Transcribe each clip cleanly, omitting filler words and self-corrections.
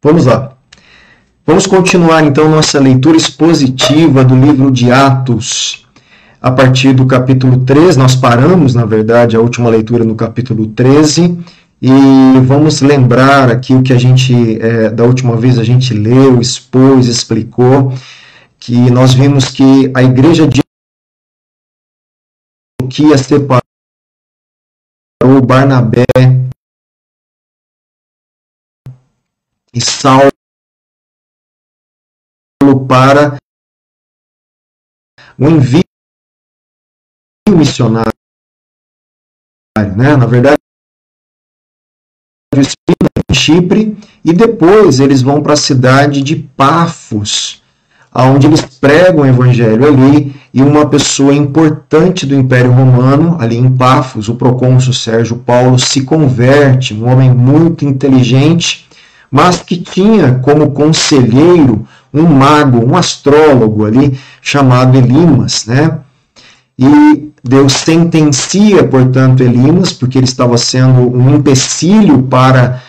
Vamos lá. Vamos continuar então nossa leitura expositiva do livro de Atos. A partir do capítulo 13, nós paramos, na verdade, a última leitura no capítulo 13, e vamos lembrar aqui o que a gente, da última vez a gente leu, expôs, explicou, que nós vimos que a igreja de Antioquia separou Barnabé e Saulo para o envio missionário, né? Na verdade, em Chipre, e depois eles vão para a cidade de Pafos, onde eles pregam o evangelho ali, e uma pessoa importante do Império Romano, ali em Pafos, o procônsul Sérgio Paulo, se converte, um homem muito inteligente, mas que tinha como conselheiro um mago, um astrólogo ali, chamado Elimas, né? E Deus sentencia, portanto, Elimas, porque ele estava sendo um empecilho para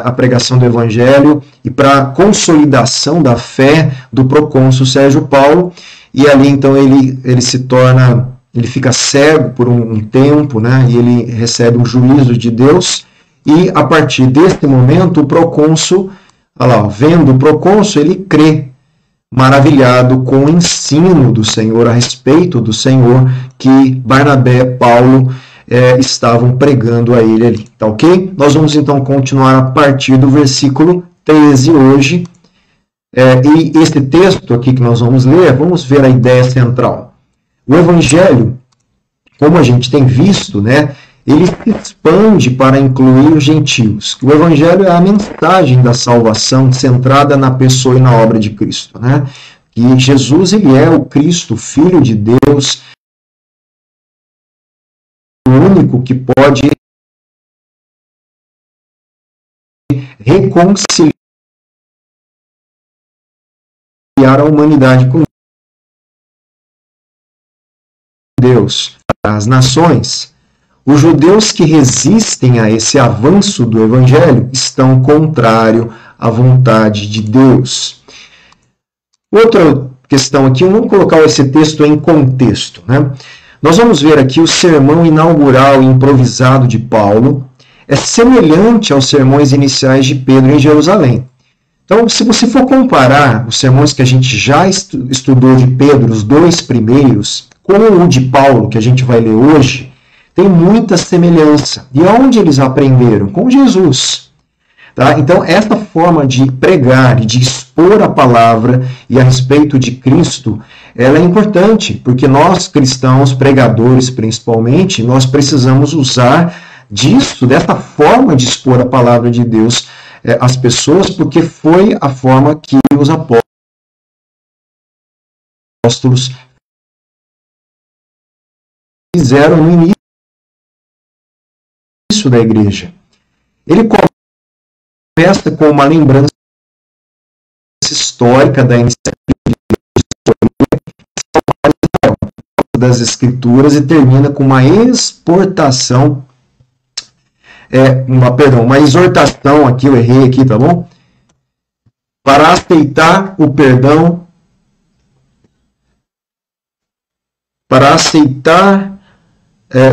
a pregação do Evangelho e para a consolidação da fé do procônsul Sérgio Paulo, e ali então ele se torna, ele fica cego por um tempo, né? E ele recebe um juízo de Deus, e a partir desse momento o procônsul, vendo o procônsul, ele crê, maravilhado com o ensino do Senhor, a respeito do Senhor, que Barnabé e Paulo estavam pregando a ele ali, tá ok? Nós vamos então continuar a partir do versículo 13 hoje, e esse texto aqui que nós vamos ler, vamos ver a ideia central. O Evangelho, como a gente tem visto, né, ele se expande para incluir os gentios. O Evangelho é a mensagem da salvação centrada na pessoa e na obra de Cristo, né? E Jesus, ele é o Cristo, Filho de Deus, o único que pode reconciliar a humanidade com Deus. As nações, os judeus que resistem a esse avanço do Evangelho estão contrários à vontade de Deus. Outra questão aqui, vamos colocar esse texto em contexto, né? Nós vamos ver aqui o sermão inaugural e improvisado de Paulo, é semelhante aos sermões iniciais de Pedro em Jerusalém. Então, se você for comparar os sermões que a gente já estudou de Pedro, os dois primeiros, com o de Paulo, que a gente vai ler hoje, tem muita semelhança. E onde eles aprenderam? Com Jesus. Tá? Então, essa forma de pregar e de expor a palavra e a respeito de Cristo, ela é importante, porque nós, cristãos, pregadores principalmente, nós precisamos usar disso, dessa forma de expor a palavra de Deus às pessoas, porque foi a forma que os apóstolos fizeram no início da igreja. Ele começa com uma lembrança histórica da iniciativa das Escrituras e termina com uma exortação, uma exortação aqui, eu errei aqui, tá bom? Para aceitar o perdão,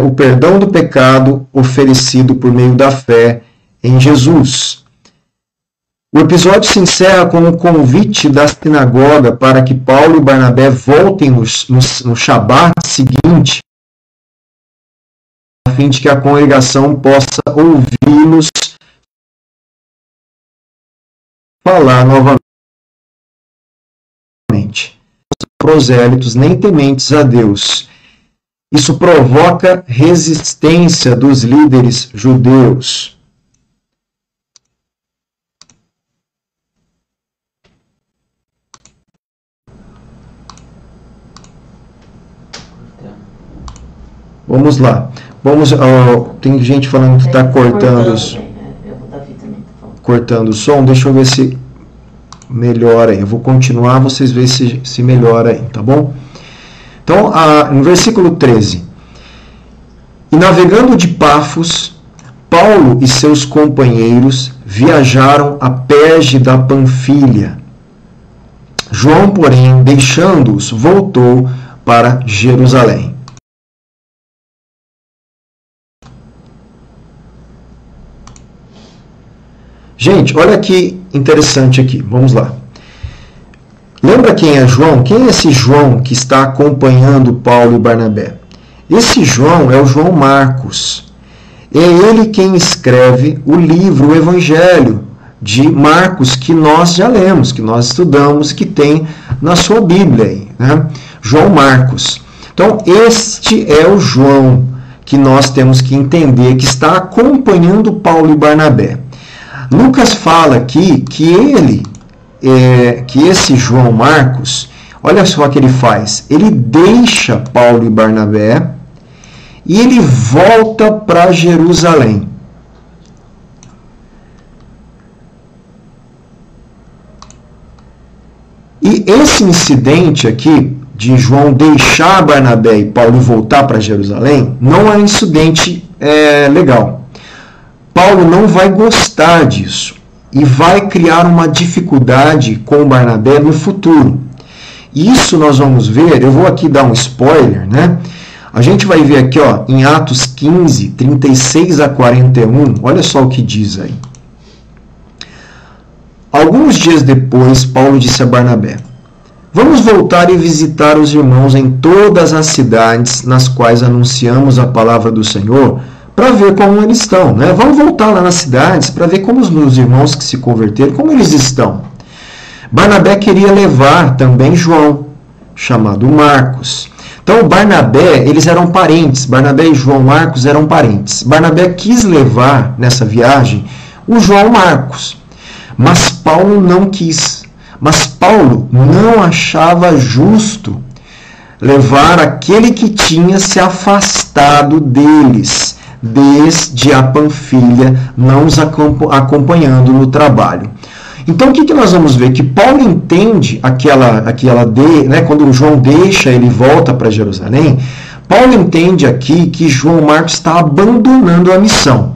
o perdão do pecado oferecido por meio da fé em Jesus. O episódio se encerra com um convite da sinagoga para que Paulo e Barnabé voltem no Shabat seguinte, a fim de que a congregação possa ouvi-los falar novamente. Prosélitos nem tementes a Deus. Isso provoca resistência dos líderes judeus. Vamos lá. Tem gente falando que está cortando o som. Deixa eu ver se melhora aí. Eu vou continuar, vocês veem se melhora aí, tá bom? Então, no versículo 13. E navegando de Pafos, Paulo e seus companheiros viajaram a Perge da Panfilha. João, porém, deixando-os, voltou para Jerusalém. Gente, olha que interessante aqui. Vamos lá. Lembra quem é João? Quem é esse João que está acompanhando Paulo e Barnabé? Esse João é o João Marcos. É ele quem escreve o livro, o Evangelho de Marcos, que nós já lemos, que nós estudamos, que tem na sua Bíblia aí, né? João Marcos. Então, este é o João que nós temos que entender, que está acompanhando Paulo e Barnabé. Lucas fala aqui que esse João Marcos, olha só o que ele faz. Ele deixa Paulo e Barnabé e ele volta para Jerusalém. E esse incidente aqui, de João deixar Barnabé e Paulo voltar para Jerusalém, não é um incidente legal. Paulo não vai gostar disso e vai criar uma dificuldade com Barnabé no futuro. Isso nós vamos ver, eu vou aqui dar um spoiler, né? A gente vai ver aqui, ó, em Atos 15, 36 a 41, olha só o que diz aí. Alguns dias depois, Paulo disse a Barnabé: vamos voltar e visitar os irmãos em todas as cidades nas quais anunciamos a palavra do Senhor, para ver como eles estão, né? Vamos voltar lá nas cidades para ver como os irmãos que se converteram, como eles estão. Barnabé queria levar também João, chamado Marcos. Então, Barnabé, eles eram parentes. Barnabé e João Marcos eram parentes. Barnabé quis levar nessa viagem o João Marcos, mas Paulo não quis. Mas Paulo não achava justo levar aquele que tinha se afastado deles, desde a Panfilha, não os acompanhando no trabalho. Então, o que nós vamos ver? Que Paulo entende quando o João deixa, ele volta para Jerusalém, Paulo entende aqui que João Marcos está abandonando a missão.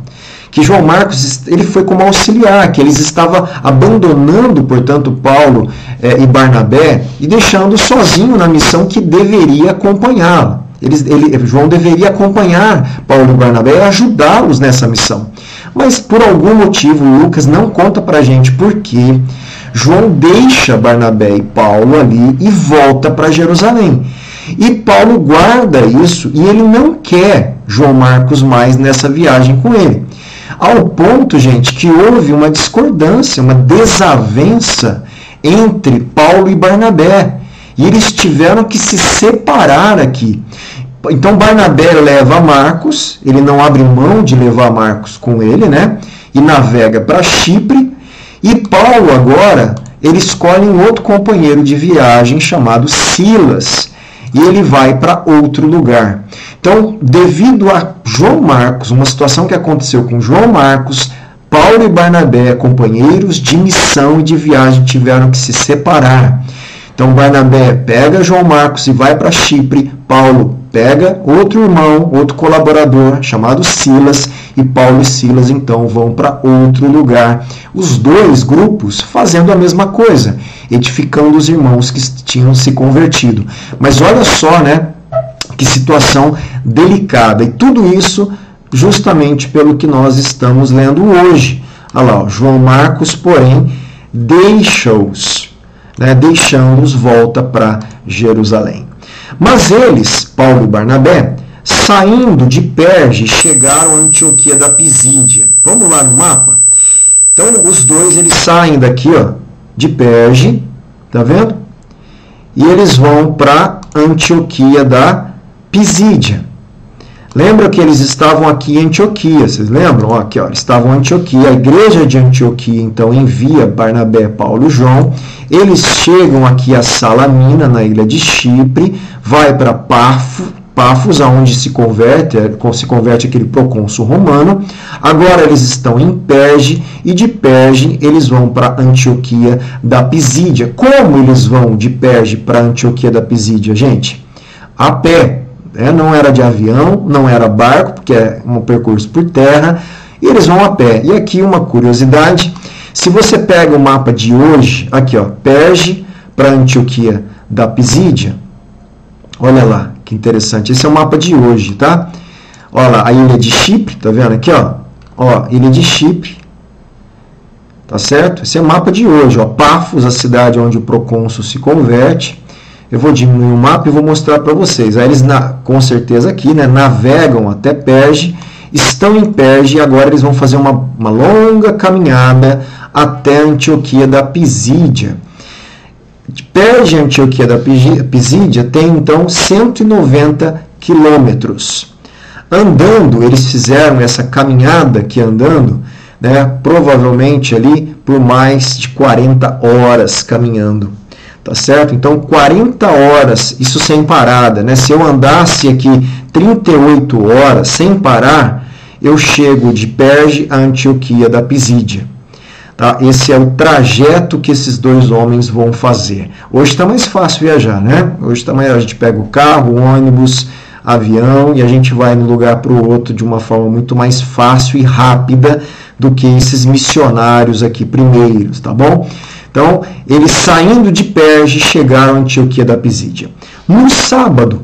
Que João Marcos ele foi como auxiliar, que eles estavam abandonando, portanto, Paulo e Barnabé e deixando sozinho na missão que deveria acompanhá-lo. João deveria acompanhar Paulo e Barnabé e ajudá-los nessa missão. Mas por algum motivo, Lucas não conta para a gente por que João deixa Barnabé e Paulo ali e volta para Jerusalém. E Paulo guarda isso e ele não quer João Marcos mais nessa viagem com ele. Ao ponto, gente, que houve uma discordância, uma desavença entre Paulo e Barnabé. E eles tiveram que se separar aqui. Então Barnabé leva Marcos, ele não abre mão de levar Marcos com ele, né? E navega para Chipre. E Paulo agora, ele escolhe um outro companheiro de viagem chamado Silas. E ele vai para outro lugar. Então, devido a João Marcos, uma situação que aconteceu com João Marcos, Paulo e Barnabé, companheiros de missão e de viagem, tiveram que se separar. Então, Barnabé pega João Marcos e vai para Chipre. Paulo pega outro irmão, outro colaborador, chamado Silas, e Paulo e Silas, então, vão para outro lugar. Os dois grupos fazendo a mesma coisa, edificando os irmãos que tinham se convertido. Mas olha só, né? Que situação delicada. E tudo isso justamente pelo que nós estamos lendo hoje. Olha lá, ó, João Marcos, porém, deixa-os, né, deixando-os, volta para Jerusalém. Mas eles, Paulo e Barnabé, saindo de Perge, chegaram a Antioquia da Pisídia. Vamos lá no mapa? Então, os dois, eles saem daqui, ó, de Perge, tá vendo? E eles vão para Antioquia da Pisídia. Lembra que eles estavam aqui em Antioquia, vocês lembram? Ó, aqui, ó, eles estavam em Antioquia, a igreja de Antioquia, então, envia Barnabé, Paulo e João. Eles chegam aqui a Salamina, na ilha de Chipre, vai para Pafos, aonde se converte aquele procônsul romano. Agora eles estão em Perge, e de Perge eles vão para Antioquia da Pisídia. Como eles vão de Perge para Antioquia da Pisídia, gente? A pé. Não era de avião, não era barco, porque é um percurso por terra. e eles vão a pé. E aqui uma curiosidade, se você pega o mapa de hoje, aqui ó, Perge para Antioquia da Pisídia, olha lá, que interessante, esse é o mapa de hoje, tá? Olha lá, a ilha de Chipre, tá vendo aqui, ó, ilha de Chipre, tá certo? Esse é o mapa de hoje, ó, Pafos, a cidade onde o procônsul se converte. Eu vou diminuir o mapa e vou mostrar para vocês. Aí eles, com certeza aqui, né, navegam até Perge, estão em Perge e agora eles vão fazer uma longa caminhada até Antioquia da Pisídia. De Perge a Antioquia da Pisídia tem então 190 quilômetros. Andando, eles fizeram essa caminhada aqui andando, né, provavelmente ali por mais de 40 horas caminhando. Tá certo? Então, 40 horas, isso sem parada, né? Se eu andasse aqui 38 horas sem parar, eu chego de Perge a Antioquia da Pisídia. Tá? Esse é o trajeto que esses dois homens vão fazer. Hoje está mais fácil viajar, né? Hoje também a gente pega o carro, o ônibus, avião e a gente vai de um lugar para o outro de uma forma muito mais fácil e rápida do que esses missionários aqui primeiros, tá bom? Então, eles saindo de Perge chegaram a Antioquia da Pisídia. No sábado,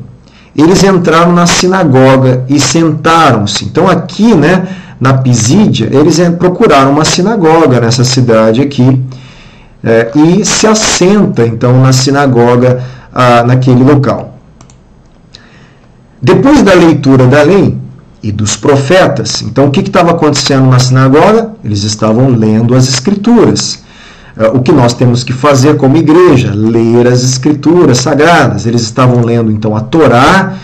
eles entraram na sinagoga e sentaram-se. Então, aqui, né, na Pisídia, eles procuraram uma sinagoga nessa cidade aqui e se assenta, então, na sinagoga, naquele local. Depois da leitura da lei e dos profetas, então, o que estava acontecendo na sinagoga? Eles estavam lendo as Escrituras. O que nós temos que fazer como igreja? Ler as Escrituras Sagradas. Eles estavam lendo, então, a Torá,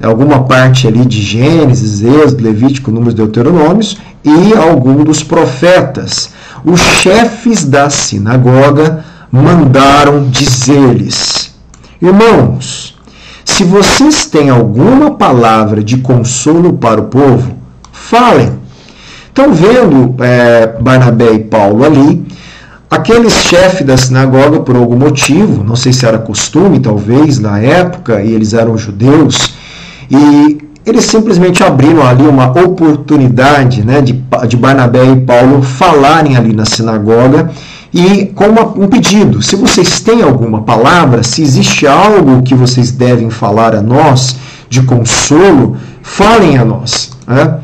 alguma parte ali de Gênesis, Êxodo, Levítico, Números, Deuteronômios, e algum dos profetas. Os chefes da sinagoga mandaram dizer-lhes: irmãos, se vocês têm alguma palavra de consolo para o povo, falem. Então, vendo Barnabé e Paulo ali, aqueles chefes da sinagoga, por algum motivo, não sei se era costume, talvez, na época, e eles eram judeus, e eles simplesmente abriram ali uma oportunidade, né, de Barnabé e Paulo falarem ali na sinagoga, e com um pedido: se vocês têm alguma palavra, se existe algo que vocês devem falar a nós, de consolo, falem a nós, né?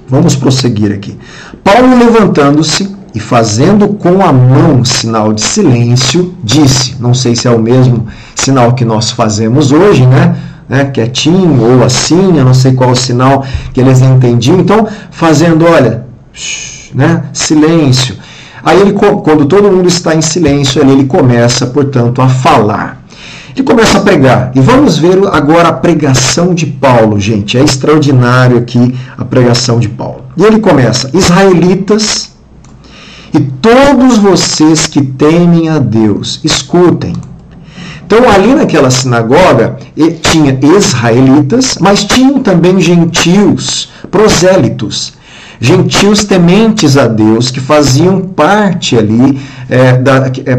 Vamos prosseguir aqui. Paulo, levantando-se e fazendo com a mão sinal de silêncio, disse, não sei se é o mesmo sinal que nós fazemos hoje, né? Quietinho ou assim, eu não sei qual o sinal que eles entendiam. Então, fazendo, olha, né? Silêncio. Aí, quando todo mundo está em silêncio, ele começa, portanto, a falar. Ele começa a pregar. E vamos ver agora a pregação de Paulo, gente. É extraordinário aqui a pregação de Paulo. E ele começa: israelitas e todos vocês que temem a Deus, escutem. Então, ali naquela sinagoga, tinha israelitas, mas tinham também gentios, prosélitos. Gentios tementes a Deus, que faziam parte ali,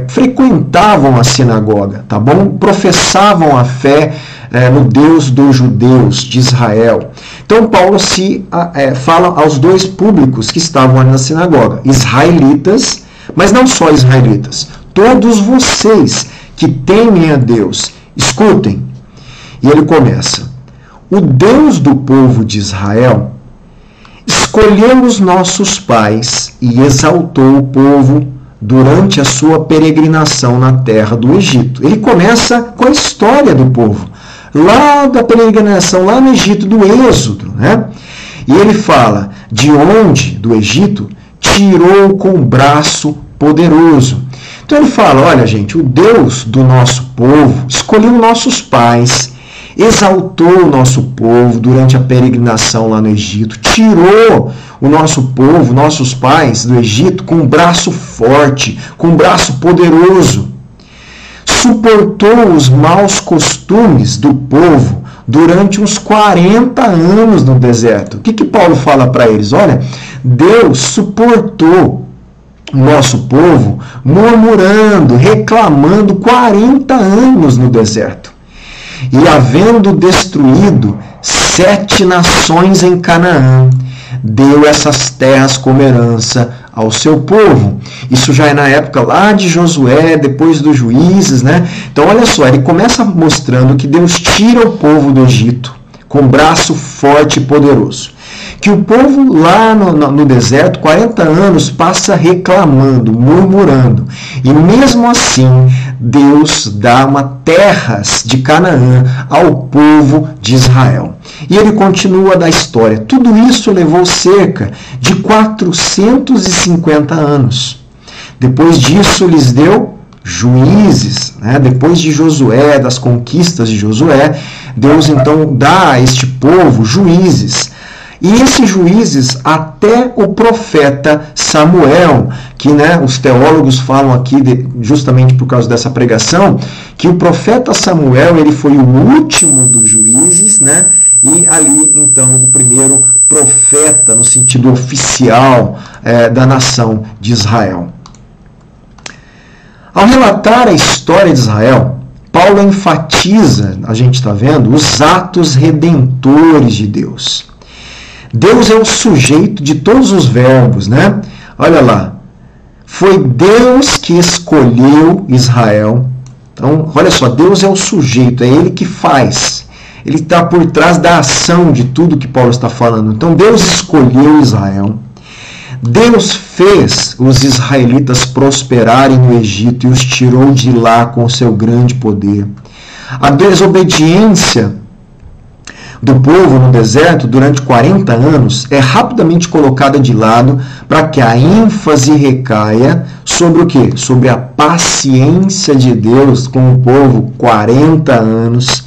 frequentavam a sinagoga, tá bom? Professavam a fé no Deus dos judeus, de Israel. Então, Paulo fala aos dois públicos que estavam ali na sinagoga, israelitas, mas não só israelitas, todos vocês que temem a Deus, escutem. E ele começa: o Deus do povo de Israel escolheu os nossos pais e exaltou o povo durante a sua peregrinação na terra do Egito. Ele começa com a história do povo, lá da peregrinação, lá no Egito, do Êxodo, né? E ele fala de onde, do Egito, tirou com o braço poderoso. Então ele fala: olha, gente, o Deus do nosso povo escolheu nossos pais, exaltou o nosso povo durante a peregrinação lá no Egito, tirou o nosso povo, nossos pais do Egito com um braço forte, com um braço poderoso. Suportou os maus costumes do povo durante uns 40 anos no deserto. O que Paulo fala para eles? Olha, Deus suportou o nosso povo murmurando, reclamando 40 anos no deserto. E havendo destruído 7 nações em Canaã, deu essas terras como herança ao seu povo. Isso já é na época lá de Josué, depois dos Juízes, né? Então, olha só, ele começa mostrando que Deus tira o povo do Egito com braço forte e poderoso. Que o povo lá no deserto, 40 anos, passa reclamando, murmurando. E mesmo assim, Deus dá terras de Canaã ao povo de Israel. E ele continua da história. Tudo isso levou cerca de 450 anos. Depois disso, lhes deu juízes, né? Depois de Josué, das conquistas de Josué, Deus então dá a este povo juízes. E esses juízes, até o profeta Samuel, que, né, os teólogos falam aqui, justamente por causa dessa pregação, que o profeta Samuel ele foi o último dos juízes, né? E ali, então, o primeiro profeta, no sentido oficial, da nação de Israel. Ao relatar a história de Israel, Paulo enfatiza, a gente está vendo, os atos redentores de Deus. Deus é o sujeito de todos os verbos, né? Olha lá. Foi Deus que escolheu Israel. Então, olha só, Deus é o sujeito, é Ele que faz. Ele está por trás da ação de tudo que Paulo está falando. Então, Deus escolheu Israel. Deus fez os israelitas prosperarem no Egito e os tirou de lá com o seu grande poder. A desobediência do povo no deserto durante 40 anos é rapidamente colocada de lado para que a ênfase recaia sobre o quê? Sobre a paciência de Deus com o povo 40 anos.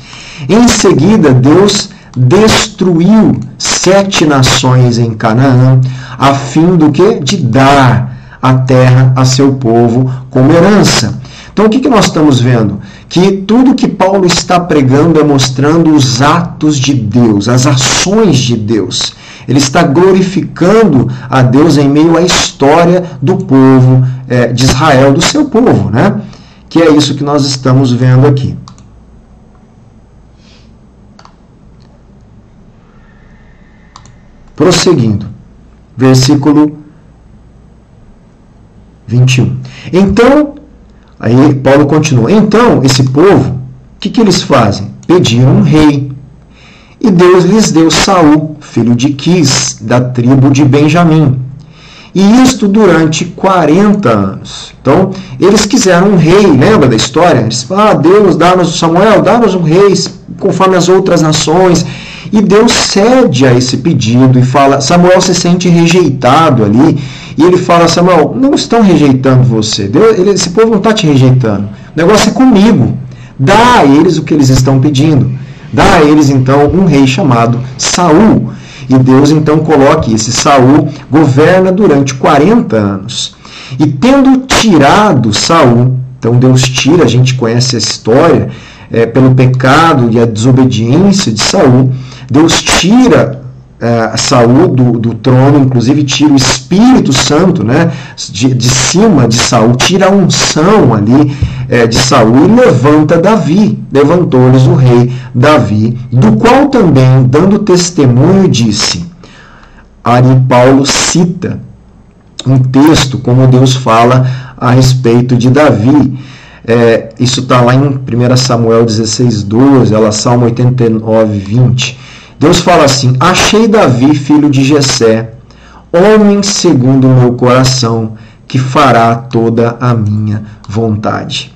Em seguida, Deus destruiu 7 nações em Canaã, a fim do quê? De dar a terra a seu povo como herança. Então, o que nós estamos vendo? Que tudo que Paulo está pregando é mostrando os atos de Deus, as ações de Deus. Ele está glorificando a Deus em meio à história do povo de Israel, do seu povo, né? Que é isso que nós estamos vendo aqui. Prosseguindo, versículo 21. Então, aí Paulo continua. Então, esse povo, o que eles fazem? Pediram um rei. E Deus lhes deu Saul, filho de Quis, da tribo de Benjamim. E isto durante 40 anos. Então, eles quiseram um rei, lembra da história? Eles falaram, Deus, dá-nos, Samuel, dá-nos um rei, conforme as outras nações. E Deus cede a esse pedido e fala, Samuel se sente rejeitado ali, e ele fala, Samuel, não estão rejeitando você, esse povo não está te rejeitando, o negócio é comigo, dá a eles o que eles estão pedindo, dá a eles então um rei chamado Saul, e Deus então coloca esse Saul, governa durante 40 anos, e tendo tirado Saul, então Deus tira, a gente conhece a história, pelo pecado e a desobediência de Saul, Deus tira Saul do trono, inclusive tira o Espírito Santo, né, de cima de Saul, tira a unção ali de Saul e levanta Davi, levantou-lhes o rei Davi, do qual também, dando testemunho, disse, aí Paulo cita um texto, como Deus fala a respeito de Davi. Isso está lá em 1 Samuel 16:12, ela Salmo 89:20. Deus fala assim, achei Davi, filho de Jessé, homem segundo o meu coração, que fará toda a minha vontade.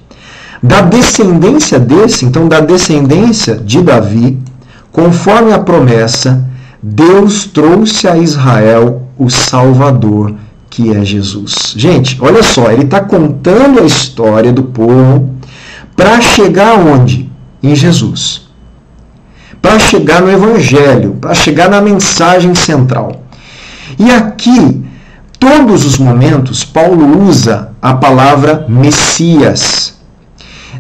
Da descendência desse, então da descendência de Davi, conforme a promessa, Deus trouxe a Israel o Salvador, que é Jesus. Gente, olha só, ele está contando a história do povo para chegar onde? Em Jesus. Para chegar no Evangelho, para chegar na mensagem central. E aqui, todos os momentos, Paulo usa a palavra Messias.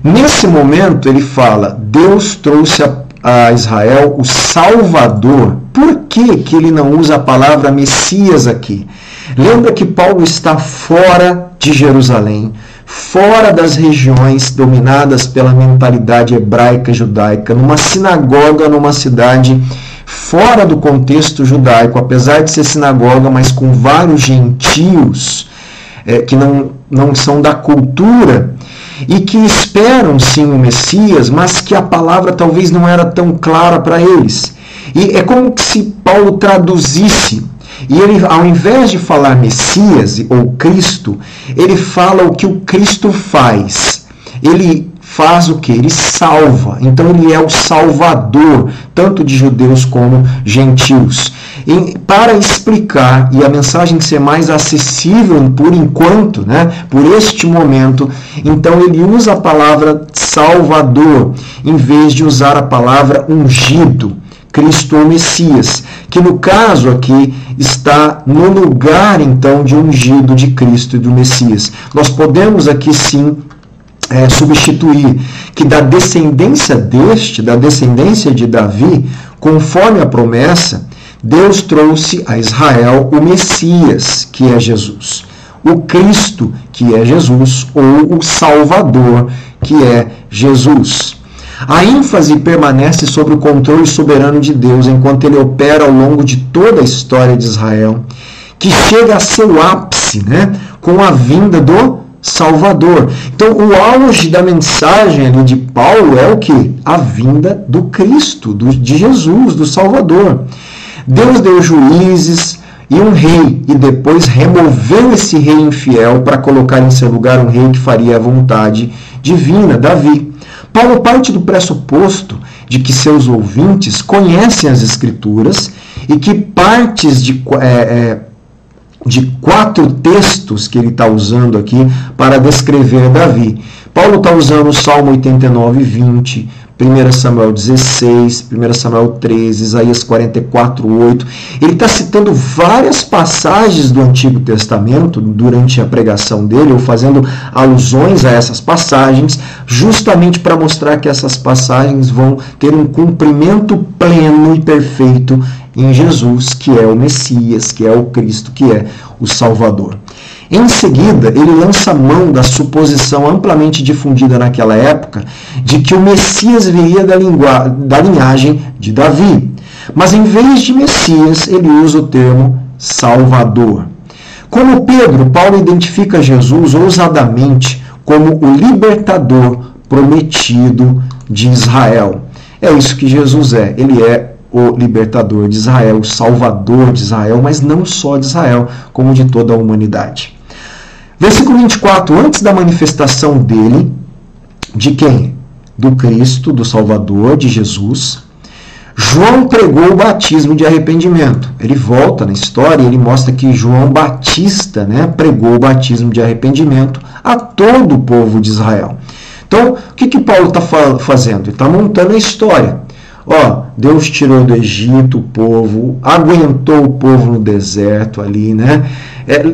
Nesse momento, ele fala, Deus trouxe a Israel o Salvador. Por que ele não usa a palavra Messias aqui? Lembra que Paulo está fora de Jerusalém, fora das regiões dominadas pela mentalidade hebraica judaica, numa sinagoga, numa cidade fora do contexto judaico, apesar de ser sinagoga, mas com vários gentios que não são da cultura e que esperam sim o Messias, mas que a palavra talvez não era tão clara para eles. E é como se Paulo traduzisse, e ele, ao invés de falar Messias ou Cristo, ele fala o que o Cristo faz. Ele faz o que? Ele salva. Então ele é o salvador, tanto de judeus como gentios. E para explicar e a mensagem ser mais acessível por enquanto, por este momento, então ele usa a palavra salvador, em vez de usar a palavra ungido, Cristo ou Messias, que no caso aqui está no lugar então de ungido de Cristo e do Messias. Nós podemos aqui sim substituir que da descendência de Davi, conforme a promessa, Deus trouxe a Israel o Messias, que é Jesus, o Cristo, que é Jesus, ou o Salvador, que é Jesus. A ênfase permanece sobre o controle soberano de Deus, enquanto ele opera ao longo de toda a história de Israel, que chega a seu ápice, com a vinda do Salvador. Então, o auge da mensagem ali de Paulo é o que? A vinda do Cristo, de Jesus, do Salvador. Deus deu juízes e um rei, e depois removeu esse rei infiel para colocar em seu lugar um rei que faria a vontade divina, Davi. Paulo parte do pressuposto de que seus ouvintes conhecem as Escrituras e que partes de 4 textos que ele está usando aqui para descrever Davi. Paulo está usando o Salmo 89, 20, 1 Samuel 16, 1 Samuel 13, Isaías 44, 8. Ele está citando várias passagens do Antigo Testamento durante a pregação dele, ou fazendo alusões a essas passagens, justamente para mostrar que essas passagens vão ter um cumprimento pleno e perfeito em Jesus, que é o Messias, que é o Cristo, que é o Salvador. Em seguida, ele lança mão da suposição amplamente difundida naquela época de que o Messias viria da linhagem de Davi. Mas em vez de Messias, ele usa o termo Salvador. Como Pedro, Paulo identifica Jesus ousadamente como o libertador prometido de Israel. É isso que Jesus é. Ele é o libertador de Israel, o salvador de Israel, mas não só de Israel, como de toda a humanidade. Versículo 24, antes da manifestação dele, de quem? Do Cristo, do Salvador, de Jesus, João pregou o batismo de arrependimento. Ele volta na história e ele mostra que João Batista pregou o batismo de arrependimento a todo o povo de Israel. Então, o que Paulo está fazendo? Ele está montando a história. Deus tirou do Egito o povo, aguentou o povo no deserto ali,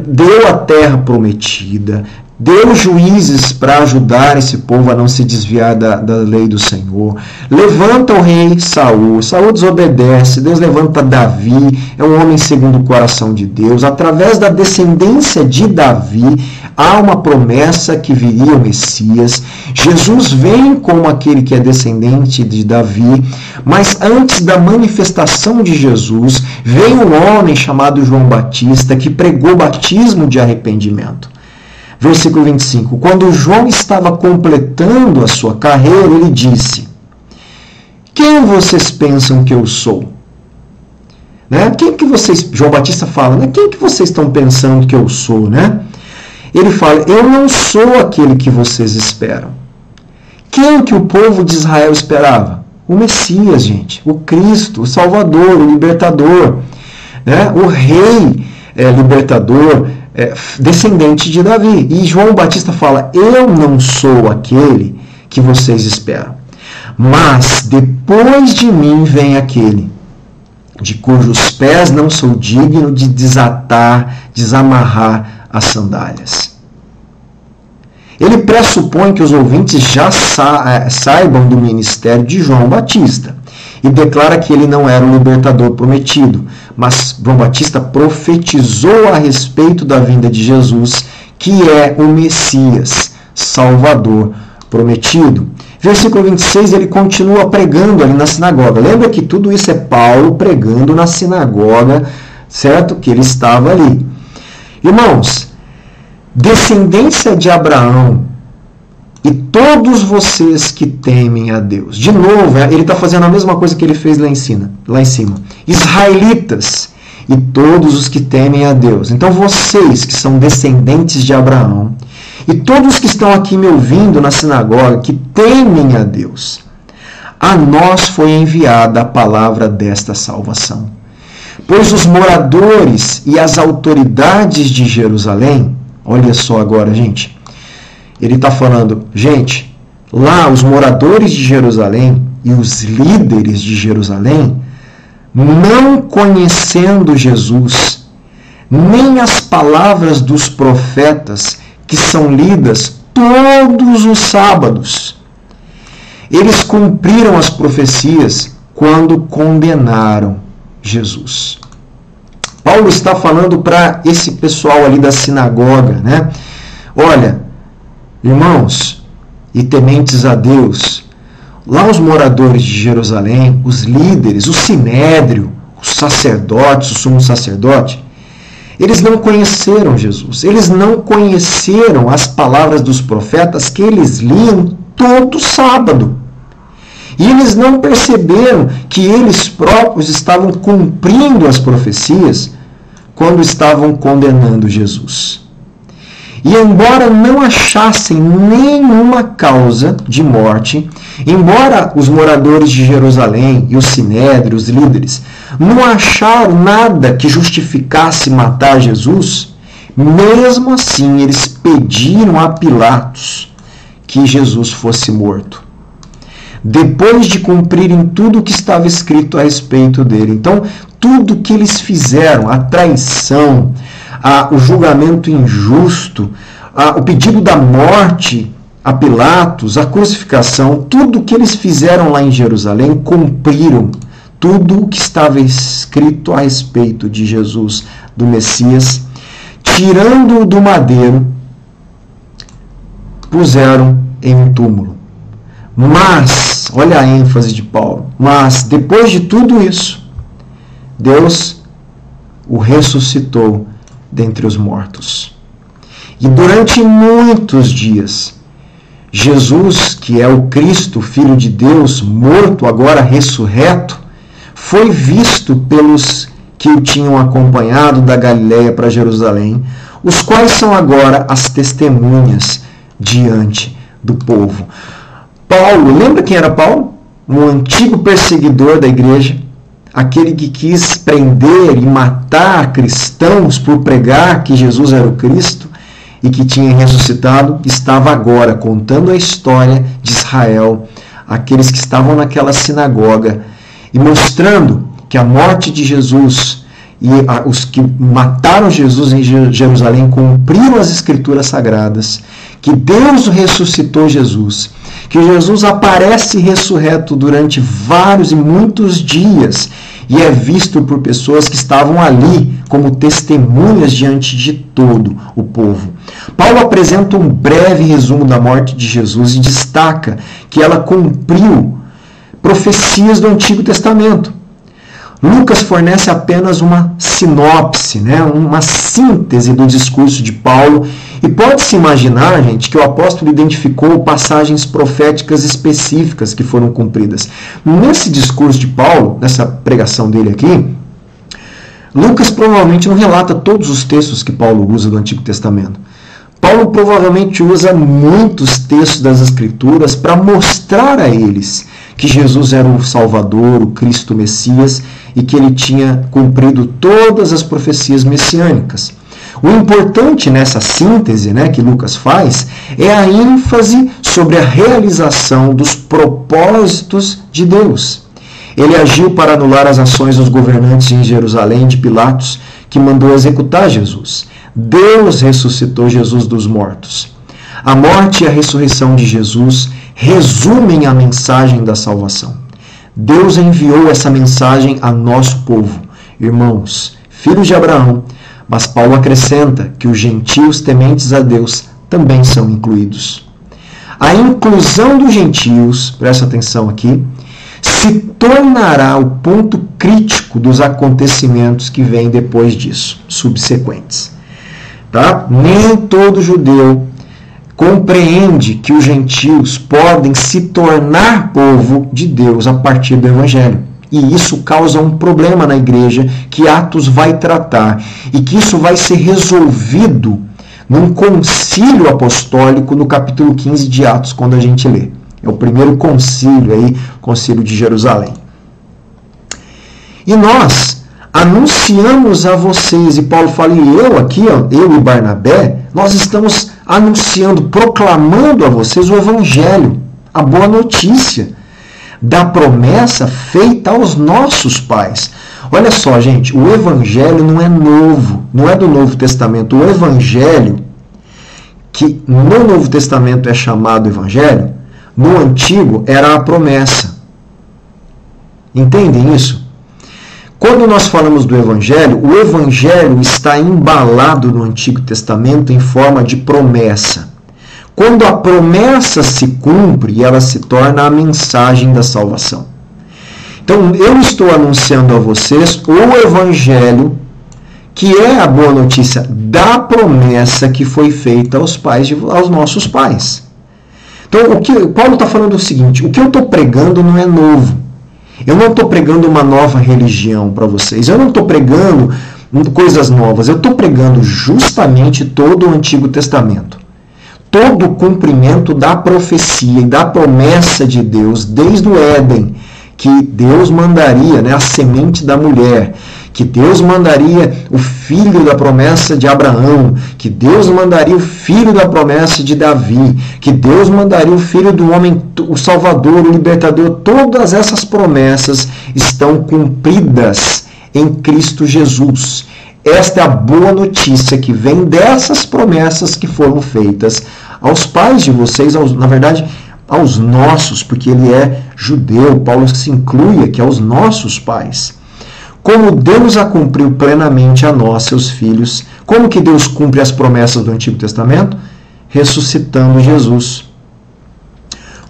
deu a terra prometida, deu juízes para ajudar esse povo a não se desviar da lei do Senhor, levanta o rei Saul desobedece, Deus levanta Davi, é um homem segundo o coração de Deus, através da descendência de Davi, há uma promessa que viria o Messias, Jesus vem como aquele que é descendente de Davi, mas antes da manifestação de Jesus, veio um homem chamado João Batista, que pregou o batismo de arrependimento. Versículo 25. Quando João estava completando a sua carreira, ele disse: quem vocês pensam que eu sou? João Batista fala, quem que vocês estão pensando que eu sou? Ele fala, eu não sou aquele que vocês esperam. Quem que o povo de Israel esperava? O Messias, gente. O Cristo, o Salvador, o Libertador. O Rei Libertador, descendente de Davi. E João Batista fala, eu não sou aquele que vocês esperam. Mas depois de mim vem aquele de cujos pés não sou digno de desamarrar as sandálias. Ele pressupõe que os ouvintes já saibam do ministério de João Batista e declara que ele não era o libertador prometido, mas João Batista profetizou a respeito da vinda de Jesus, que é o Messias, Salvador prometido. Versículo 26, ele continua pregando ali na sinagoga. Lembra que tudo isso é Paulo pregando na sinagoga, certo? Que ele estava ali. Irmãos, descendência de Abraão e todos vocês que temem a Deus. De novo, ele está fazendo a mesma coisa que ele fez lá em cima. Israelitas e todos os que temem a Deus. Então vocês que são descendentes de Abraão e todos que estão aqui me ouvindo na sinagoga, que temem a Deus, a nós foi enviada a palavra desta salvação. Pois os moradores e as autoridades de Jerusalém, olha só agora, gente, ele está falando, gente, lá os moradores de Jerusalém e os líderes de Jerusalém, não conhecendo Jesus, nem as palavras dos profetas que são lidas todos os sábados, eles cumpriram as profecias quando condenaram Jesus. Paulo está falando para esse pessoal ali da sinagoga, né? Olha, irmãos e tementes a Deus, lá os moradores de Jerusalém, os líderes, o sinédrio, os sacerdotes, o sumo sacerdote, eles não conheceram Jesus, eles não conheceram as palavras dos profetas que eles liam todo sábado. E eles não perceberam que eles próprios estavam cumprindo as profecias quando estavam condenando Jesus. E embora não achassem nenhuma causa de morte, embora os moradores de Jerusalém e o sinédrio, os líderes, não acharam nada que justificasse matar Jesus, mesmo assim eles pediram a Pilatos que Jesus fosse morto, depois de cumprirem tudo o que estava escrito a respeito dele. Então, tudo que eles fizeram, a traição, o julgamento injusto, o pedido da morte a Pilatos, a crucificação, tudo que eles fizeram lá em Jerusalém, cumpriram tudo o que estava escrito a respeito de Jesus, do Messias, tirando-o do madeiro, puseram em um túmulo. Mas, olha a ênfase de Paulo, mas depois de tudo isso, Deus o ressuscitou dentre os mortos. E durante muitos dias, Jesus, que é o Cristo, Filho de Deus, morto, agora ressurreto, foi visto pelos que o tinham acompanhado da Galiléia para Jerusalém, os quais são agora as testemunhas diante do povo. Paulo, lembra quem era Paulo? Um antigo perseguidor da igreja, aquele que quis prender e matar cristãos por pregar que Jesus era o Cristo e que tinha ressuscitado, estava agora contando a história de Israel, aqueles que estavam naquela sinagoga, e mostrando que a morte de Jesus e os que mataram Jesus em Jerusalém cumpriram as Escrituras Sagradas, que Deus ressuscitou Jesus, que Jesus aparece ressurreto durante vários e muitos dias e é visto por pessoas que estavam ali como testemunhas diante de todo o povo. Paulo apresenta um breve resumo da morte de Jesus e destaca que ela cumpriu profecias do Antigo Testamento. Lucas fornece apenas uma sinopse, uma síntese do discurso de Paulo, e pode-se imaginar, gente, que o apóstolo identificou passagens proféticas específicas que foram cumpridas. Nesse discurso de Paulo, nessa pregação dele aqui, Lucas provavelmente não relata todos os textos que Paulo usa do Antigo Testamento. Paulo provavelmente usa muitos textos das Escrituras para mostrar a eles que Jesus era o Salvador, o Cristo Messias, e que ele tinha cumprido todas as profecias messiânicas. O importante nessa síntese que Lucas faz é a ênfase sobre a realização dos propósitos de Deus. Ele agiu para anular as ações dos governantes em Jerusalém de Pilatos, que mandou executar Jesus. Deus ressuscitou Jesus dos mortos. A morte e a ressurreição de Jesus resumem a mensagem da salvação. Deus enviou essa mensagem a nosso povo, irmãos, filhos de Abraão, mas Paulo acrescenta que os gentios tementes a Deus também são incluídos. a inclusão dos gentios, presta atenção aqui, se tornará o ponto crítico dos acontecimentos que vêm depois disso, subsequentes. Tá? Nem todo judeu compreende que os gentios podem se tornar povo de Deus a partir do Evangelho. E isso causa um problema na igreja que Atos vai tratar e que isso vai ser resolvido num concílio apostólico no capítulo 15 de Atos, quando a gente lê. É o primeiro concílio aí, concílio de Jerusalém. E nós anunciamos a vocês, e Paulo fala, e eu aqui, ó, eu e Barnabé, nós estamos anunciando, proclamando a vocês o Evangelho, a boa notícia da promessa feita aos nossos pais. Olha só, gente, o Evangelho não é novo, não é do Novo Testamento. O Evangelho, que no Novo Testamento é chamado Evangelho, no Antigo era a promessa. Entendem isso? Quando nós falamos do Evangelho, o Evangelho está embalado no Antigo Testamento em forma de promessa. Quando a promessa se cumpre, ela se torna a mensagem da salvação. Então, eu estou anunciando a vocês o Evangelho, que é a boa notícia da promessa que foi feita aos nossos pais. Então, o que Paulo está falando é o seguinte, o que eu estou pregando não é novo. Eu não estou pregando uma nova religião para vocês. Eu não estou pregando coisas novas. Eu estou pregando justamente todo o Antigo Testamento. Todo o cumprimento da profecia e da promessa de Deus, desde o Éden, que Deus mandaria, né, a semente da mulher, que Deus mandaria o filho da promessa de Abraão, que Deus mandaria o filho da promessa de Davi, que Deus mandaria o filho do homem, o Salvador, o Libertador. Todas essas promessas estão cumpridas em Cristo Jesus. Esta é a boa notícia que vem dessas promessas que foram feitas aos pais de vocês, na verdade, aos nossos, porque ele é judeu, Paulo se inclui aqui aos nossos pais. Como Deus a cumpriu plenamente a nós, seus filhos, como que Deus cumpre as promessas do Antigo Testamento? Ressuscitando Jesus.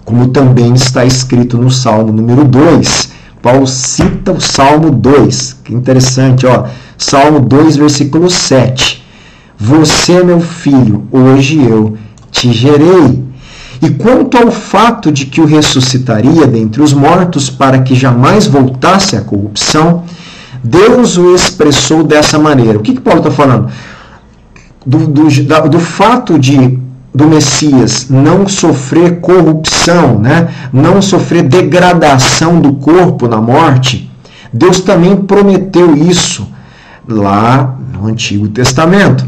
Como também está escrito no Salmo número 2. Paulo cita o Salmo 2, que interessante, ó. Salmo 2, versículo 7. Você, meu filho, hoje eu te gerei. E quanto ao fato de que o ressuscitaria dentre os mortos para que jamais voltasse à corrupção, Deus o expressou dessa maneira. O que Paulo está falando? Do fato do Messias não sofrer corrupção, né? Não sofrer degradação do corpo na morte, Deus também prometeu isso lá no Antigo Testamento.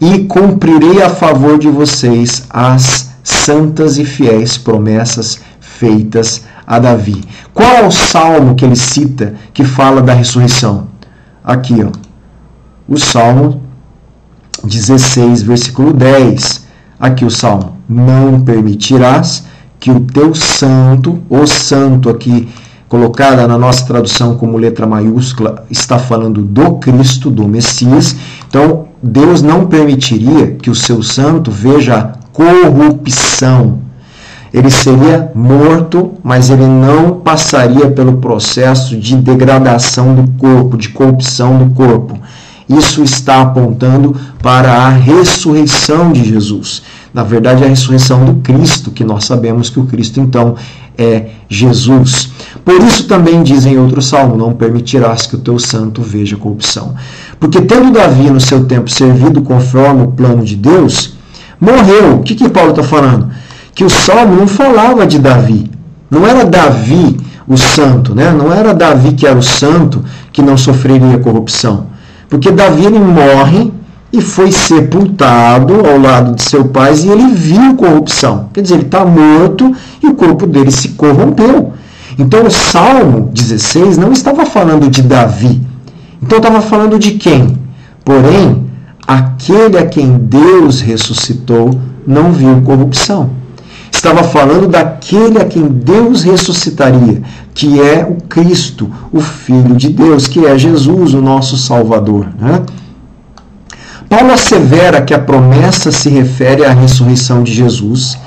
E cumprirei a favor de vocês as santas e fiéis promessas feitas a Davi. Qual é o salmo que ele cita que fala da ressurreição? Aqui, ó. O Salmo 16, versículo 10. Aqui o salmo. Não permitirás que o teu santo, o santo aqui, colocada na nossa tradução como letra maiúscula, está falando do Cristo, do Messias. Então, Deus não permitiria que o seu santo veja corrupção. Ele seria morto, mas ele não passaria pelo processo de degradação do corpo, de corrupção do corpo. Isso está apontando para a ressurreição de Jesus. Na verdade, a ressurreição do Cristo, que nós sabemos que o Cristo, então, é Jesus. Por isso também diz em outro salmo, não permitirás que o teu santo veja corrupção. Porque tendo Davi no seu tempo servido conforme o plano de Deus, morreu. O que Paulo está falando? Que o salmo não falava de Davi. Não era Davi o santo, né? Não era Davi que era o santo que não sofreria corrupção. Porque Davi ele morre e foi sepultado ao lado de seu pai e ele viu corrupção. Quer dizer, ele está morto e o corpo dele se corrompeu. Então o Salmo 16 não estava falando de Davi. Então estava falando de quem? Porém, aquele a quem Deus ressuscitou não viu corrupção. Estava falando daquele a quem Deus ressuscitaria, que é o Cristo, o Filho de Deus, que é Jesus, o nosso Salvador, né? Paulo assevera que a promessa se refere à ressurreição de Jesus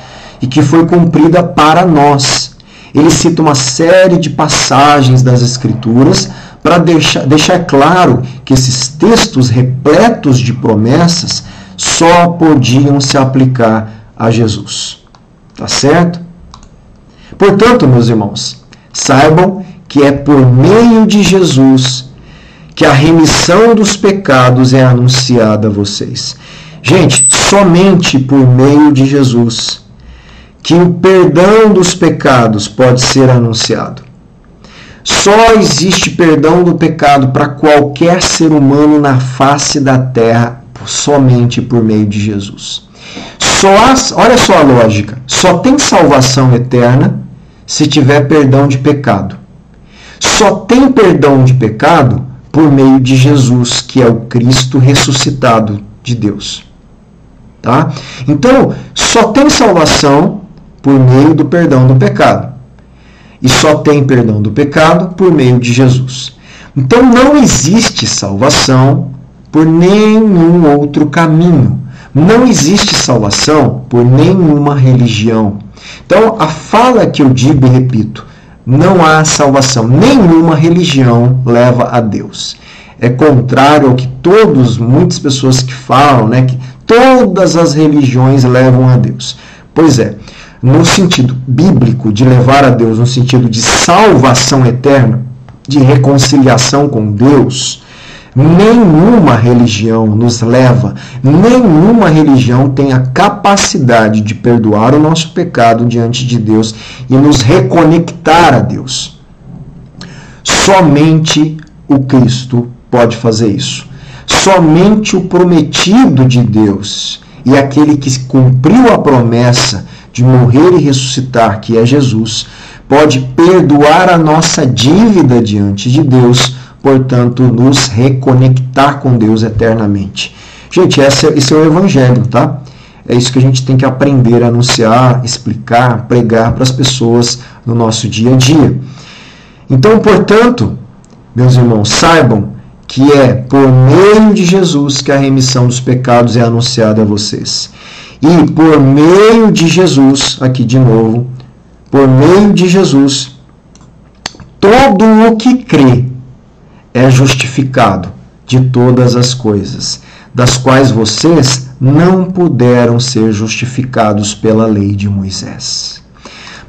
e que foi cumprida para nós. Ele cita uma série de passagens das Escrituras para deixar claro que esses textos repletos de promessas só podiam se aplicar a Jesus. Tá certo? Portanto, meus irmãos, saibam que é por meio de Jesus que a remissão dos pecados é anunciada a vocês. Gente, somente por meio de Jesus que o perdão dos pecados pode ser anunciado. Só existe perdão do pecado para qualquer ser humano na face da terra somente por meio de Jesus. Olha só a lógica, só tem salvação eterna se tiver perdão de pecado. Só tem perdão de pecado por meio de Jesus, que é o Cristo ressuscitado de Deus. Tá? Então, só tem salvação por meio do perdão do pecado. E só tem perdão do pecado por meio de Jesus. Então, não existe salvação por nenhum outro caminho. Não existe salvação por nenhuma religião. Então, a fala que eu digo e repito, não há salvação. Nenhuma religião leva a Deus. É contrário ao que muitas pessoas que falam, né, que todas as religiões levam a Deus. Pois é, no sentido bíblico de levar a Deus, no sentido de salvação eterna, de reconciliação com Deus, nenhuma religião nos leva, nenhuma religião tem a capacidade de perdoar o nosso pecado diante de Deus e nos reconectar a Deus. Somente o Cristo pode fazer isso. Somente o prometido de Deus e aquele que cumpriu a promessa de morrer e ressuscitar, que é Jesus, pode perdoar a nossa dívida diante de Deus, portanto, nos reconectar com Deus eternamente. Gente, esse é o Evangelho, tá? É isso que a gente tem que aprender a anunciar, explicar, pregar para as pessoas no nosso dia a dia. Então, portanto, meus irmãos, saibam que é por meio de Jesus que a remissão dos pecados é anunciada a vocês. E por meio de Jesus, aqui de novo, por meio de Jesus, todo o que crê é justificado de todas as coisas, das quais vocês não puderam ser justificados pela lei de Moisés.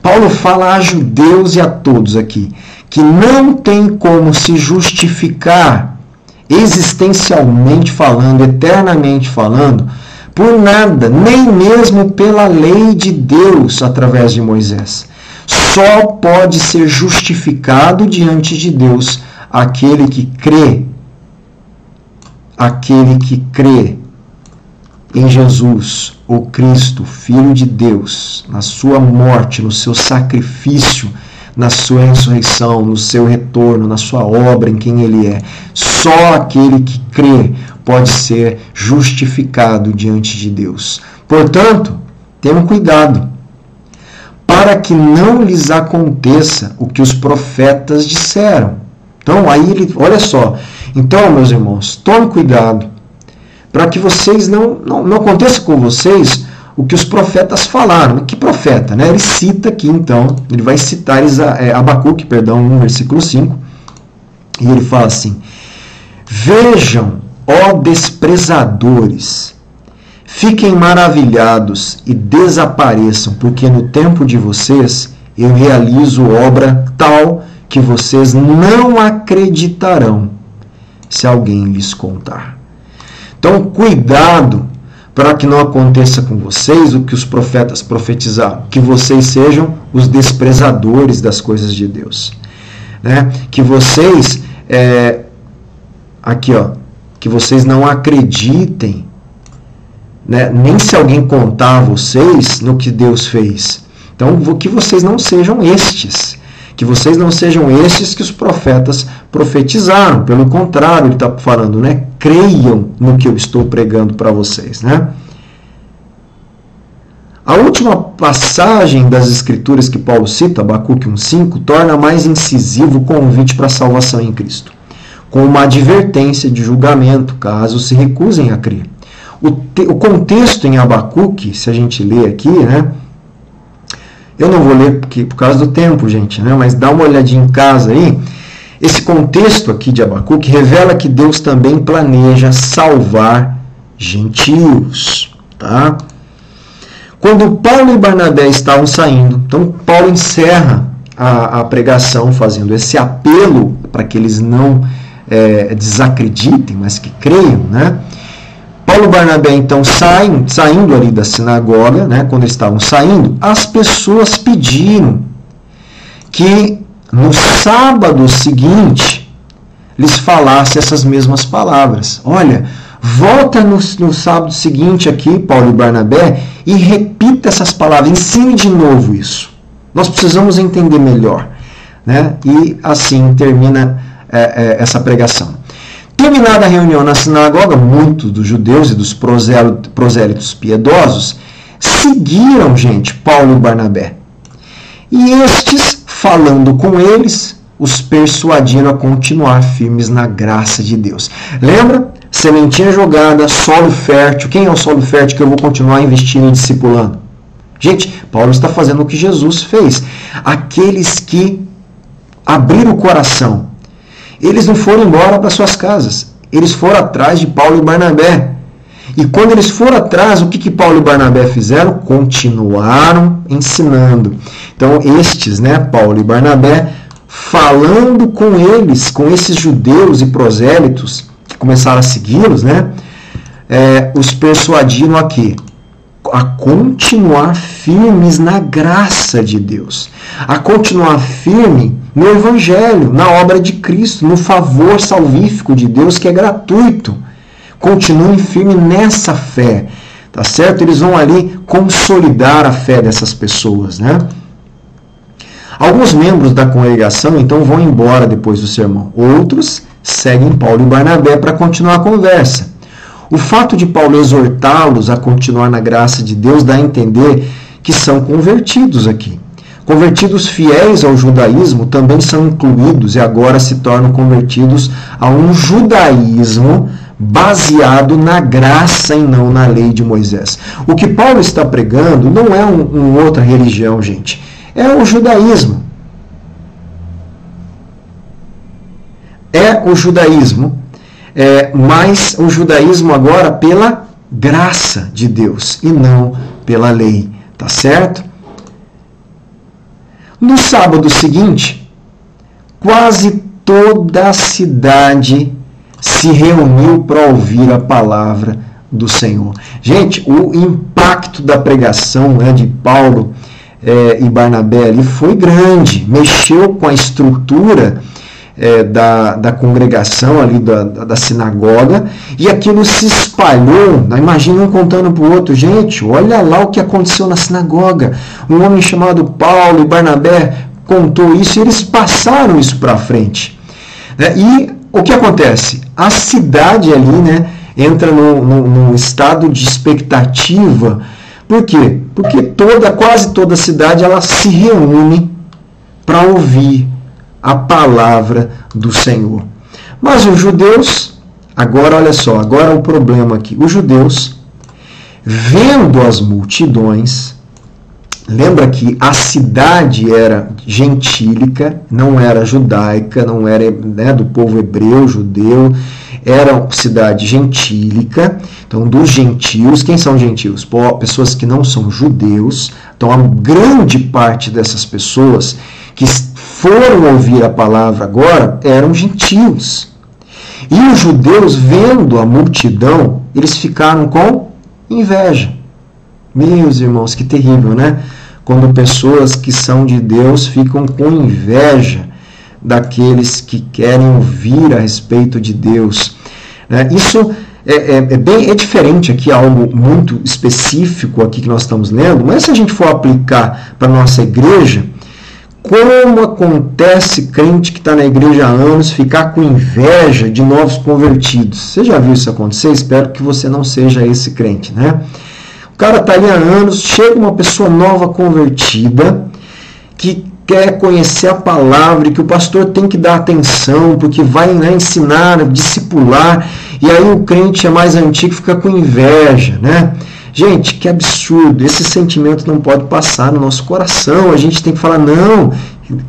Paulo fala a judeus e a todos aqui que não tem como se justificar existencialmente falando, eternamente falando, por nada, nem mesmo pela lei de Deus através de Moisés. Só pode ser justificado diante de Deus aquele que crê em Jesus, o Cristo, Filho de Deus, na sua morte, no seu sacrifício, na sua ressurreição, no seu retorno, na sua obra, em quem Ele é. Só aquele que crê pode ser justificado diante de Deus. Portanto, tenham cuidado, para que não lhes aconteça o que os profetas disseram. Então, aí olha só. Então, meus irmãos, tomem cuidado, para que vocês não aconteça com vocês o que os profetas falaram. Que profeta? Né? Ele cita aqui, então, ele vai citar Abacuque, 1, versículo 5, e ele fala assim: vejam, ó desprezadores, fiquem maravilhados e desapareçam, porque no tempo de vocês eu realizo obra tal que vocês não acreditarão se alguém lhes contar. Então, cuidado para que não aconteça com vocês o que os profetas profetizaram, que vocês sejam os desprezadores das coisas de Deus. Né? Que vocês, que vocês não acreditem, né? Nem se alguém contar a vocês no que Deus fez. Então, que vocês não sejam estes. Que vocês não sejam estes que os profetas profetizaram. Pelo contrário, ele está falando, né? Creiam no que eu estou pregando para vocês, né? A última passagem das Escrituras que Paulo cita, Abacuque 1,5, torna mais incisivo o convite para a salvação em Cristo, com uma advertência de julgamento, caso se recusem a crer. O contexto em Abacuque, se a gente ler aqui, né? Eu não vou ler por causa do tempo, gente, né? Mas dá uma olhadinha em casa aí. Esse contexto aqui de Abacuque revela que Deus também planeja salvar gentios, tá? Quando Paulo e Barnabé estavam saindo, então Paulo encerra a pregação fazendo esse apelo para que eles não desacreditem, mas que creiam, né? Paulo e Barnabé então saindo ali da sinagoga, né? Quando eles estavam saindo, as pessoas pediram que no sábado seguinte lhes falasse essas mesmas palavras. Olha, volta no sábado seguinte aqui, Paulo e Barnabé, e repita essas palavras, ensine de novo isso. Nós precisamos entender melhor, né? E assim termina essa pregação. Terminada a reunião na sinagoga, muitos dos judeus e dos prosélitos piedosos seguiram, gente, Paulo e Barnabé. E estes, falando com eles, os persuadiram a continuar firmes na graça de Deus. Lembra? Sementinha jogada, solo fértil. Quem é o solo fértil que eu vou continuar investindo e discipulando? Gente, Paulo está fazendo o que Jesus fez. Aqueles que abriram o coração, eles não foram embora para suas casas. Eles foram atrás de Paulo e Barnabé. E quando eles foram atrás, o que Paulo e Barnabé fizeram? Continuaram ensinando. Então, estes, né, Paulo e Barnabé, falando com eles, com esses judeus e prosélitos, que começaram a segui-los, né, os persuadiram a quê? A continuar firmes na graça de Deus. A continuar firme no Evangelho, na obra de Cristo, no favor salvífico de Deus que é gratuito. Continuem firme nessa fé, tá certo? Eles vão ali consolidar a fé dessas pessoas, né? Alguns membros da congregação, então, vão embora depois do sermão. Outros seguem Paulo e Barnabé para continuar a conversa. O fato de Paulo exortá-los a continuar na graça de Deus dá a entender que são convertidos aqui. Convertidos fiéis ao judaísmo também são incluídos e agora se tornam convertidos a um judaísmo baseado na graça e não na lei de Moisés. O que Paulo está pregando não é uma outra religião, gente. É o judaísmo. É o judaísmo, mas o judaísmo agora pela graça de Deus e não pela lei, tá certo? No sábado seguinte, quase toda a cidade se reuniu para ouvir a palavra do Senhor. Gente, o impacto da pregação, né, de Paulo e Barnabé ali foi grande, mexeu com a estrutura da congregação ali, da sinagoga, e aquilo se espalhou. Imagina um contando para o outro: gente, olha lá o que aconteceu na sinagoga, um homem chamado Paulo e Barnabé contou isso, e eles passaram isso para frente, né? E o que acontece? A cidade ali, né, entra num estado de expectativa. Por quê? Porque quase toda a cidade ela se reúne para ouvir a palavra do Senhor. Mas os judeus, agora olha só, agora o problema aqui. Os judeus, vendo as multidões, lembra que a cidade era gentílica, não era judaica, não era, né, do povo hebreu, judeu, era cidade gentílica, então dos gentios. Quem são gentios? Pessoas que não são judeus. Então a grande parte dessas pessoas que foram ouvir a palavra agora eram gentios. E os judeus, vendo a multidão, eles ficaram com inveja. Meus irmãos, que terrível, né? Quando pessoas que são de Deus ficam com inveja daqueles que querem ouvir a respeito de Deus. Isso é diferente aqui, algo muito específico aqui que nós estamos lendo, mas se a gente for aplicar para a nossa igreja, como acontece crente que está na igreja há anos ficar com inveja de novos convertidos? Você já viu isso acontecer? Espero que você não seja esse crente, né? O cara está ali há anos, chega uma pessoa nova convertida, que quer conhecer a palavra e que o pastor tem que dar atenção, porque vai, né, ensinar, discipular, e aí o crente é mais antigo fica com inveja, né? Gente, que absurdo, esse sentimento não pode passar no nosso coração, a gente tem que falar, não,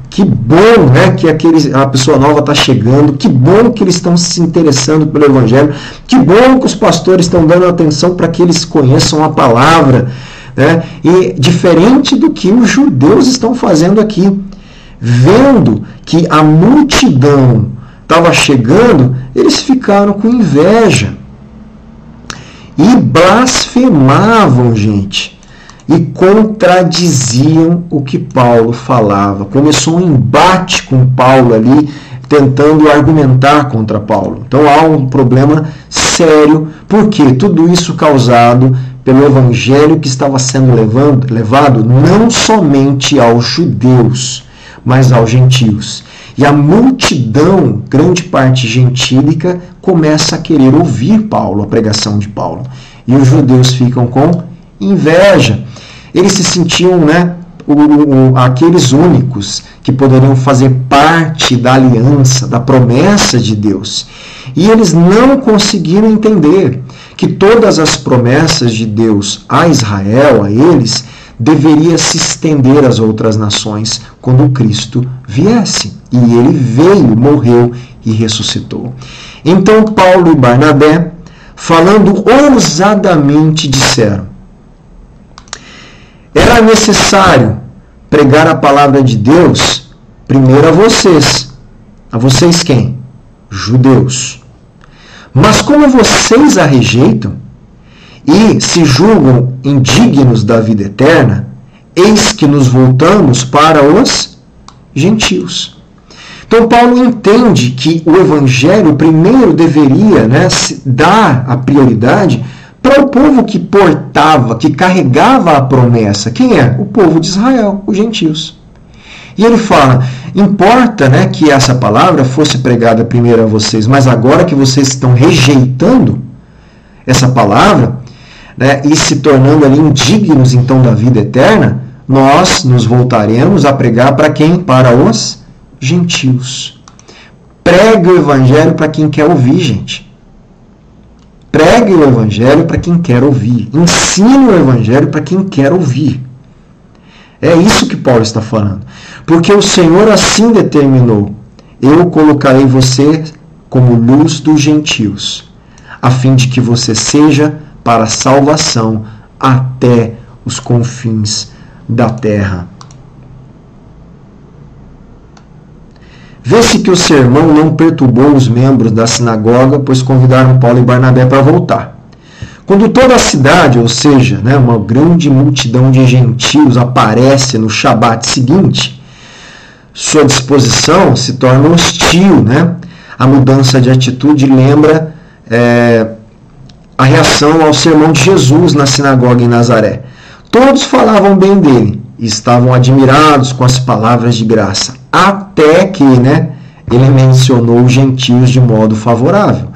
que bom, né, que a pessoa nova está chegando, que bom que eles estão se interessando pelo Evangelho, que bom que os pastores estão dando atenção para que eles conheçam a palavra, né, e diferente do que os judeus estão fazendo aqui, vendo que a multidão estava chegando, eles ficaram com inveja e blasfemavam, gente, e contradiziam o que Paulo falava. Começou um embate com Paulo ali, tentando argumentar contra Paulo. Então há um problema sério, porque tudo isso causado pelo evangelho que estava sendo levado não somente aos judeus, mas aos gentios. E a multidão, grande parte gentílica, começa a querer ouvir Paulo, a pregação de Paulo. E os judeus ficam com inveja. Eles se sentiam, né, aqueles únicos que poderiam fazer parte da aliança, da promessa de Deus. E eles não conseguiram entender que todas as promessas de Deus a Israel, a eles, deveria se estender às outras nações quando Cristo viesse. E ele veio, morreu e ressuscitou. Então Paulo e Barnabé, falando ousadamente, disseram: era necessário pregar a palavra de Deus primeiro a vocês. A vocês quem? Judeus. Mas como vocês a rejeitam e se julgam indignos da vida eterna, eis que nos voltamos para os gentios. Então Paulo entende que o evangelho primeiro deveria, né, dar a prioridade para o povo que portava, que carregava a promessa. Quem é? O povo de Israel, os gentios. E ele fala, importa, né, que essa palavra fosse pregada primeiro a vocês, mas agora que vocês estão rejeitando essa palavra, né, e se tornando ali indignos então da vida eterna, nós nos voltaremos a pregar para quem? Para os gentios. Pregue o evangelho para quem quer ouvir, gente. Pregue o evangelho para quem quer ouvir. Ensine o evangelho para quem quer ouvir. É isso que Paulo está falando. Porque o Senhor assim determinou: eu colocarei você como luz dos gentios, a fim de que você seja para a salvação até os confins da terra. Vê-se que o sermão não perturbou os membros da sinagoga, pois convidaram Paulo e Barnabé para voltar. Quando toda a cidade, ou seja, né, uma grande multidão de gentios aparece no Shabat seguinte, sua disposição se torna hostil. Né? A mudança de atitude lembra a reação ao sermão de Jesus na sinagoga em Nazaré. Todos falavam bem dele e estavam admirados com as palavras de graça, até que, né, ele mencionou os gentios de modo favorável.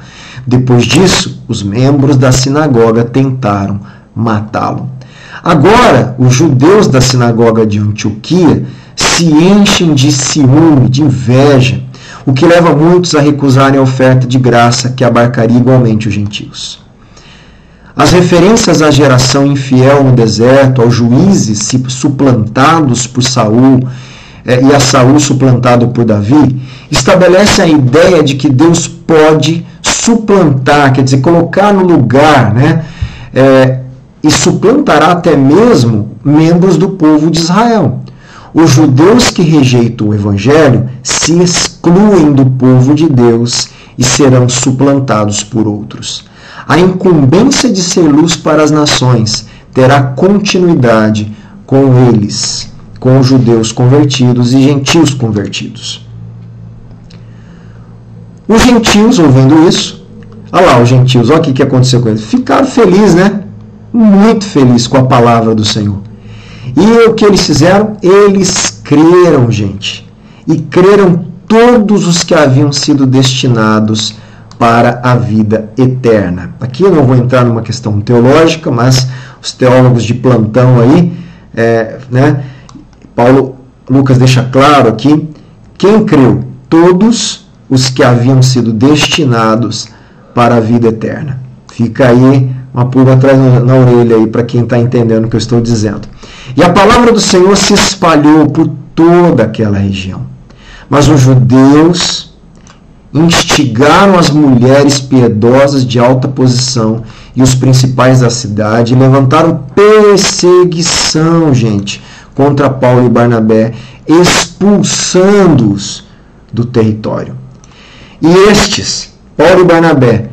Depois disso, os membros da sinagoga tentaram matá-lo. Agora, os judeus da sinagoga de Antioquia se enchem de ciúme, de inveja, o que leva muitos a recusarem a oferta de graça que abarcaria igualmente os gentios. As referências à geração infiel no deserto, aos juízes suplantados por Saul e a Saul suplantado por Davi, estabelecem a ideia de que Deus pode suplantar, quer dizer, colocar no lugar, né, e suplantará até mesmo membros do povo de Israel. Os judeus que rejeitam o evangelho se excluem do povo de Deus e serão suplantados por outros. A incumbência de ser luz para as nações terá continuidade com eles, com os judeus convertidos e gentios convertidos. Os gentios, ouvindo isso, olha lá os gentios, olha o que aconteceu com eles. Ficaram felizes, né? Muito felizes com a palavra do Senhor. E o que eles fizeram? Eles creram, gente. E creram todos os que haviam sido destinados para a vida eterna. Aqui eu não vou entrar numa questão teológica, mas os teólogos de plantão aí, né? Lucas deixa claro aqui, quem creu? Todos os que haviam sido destinados para a vida eterna. Fica aí uma pulga atrás na orelha aí para quem está entendendo o que eu estou dizendo. E a palavra do Senhor se espalhou por toda aquela região. Mas os judeus instigaram as mulheres piedosas de alta posição e os principais da cidade e levantaram perseguição, gente, contra Paulo e Barnabé, expulsando-os do território. E estes, Paulo e Barnabé,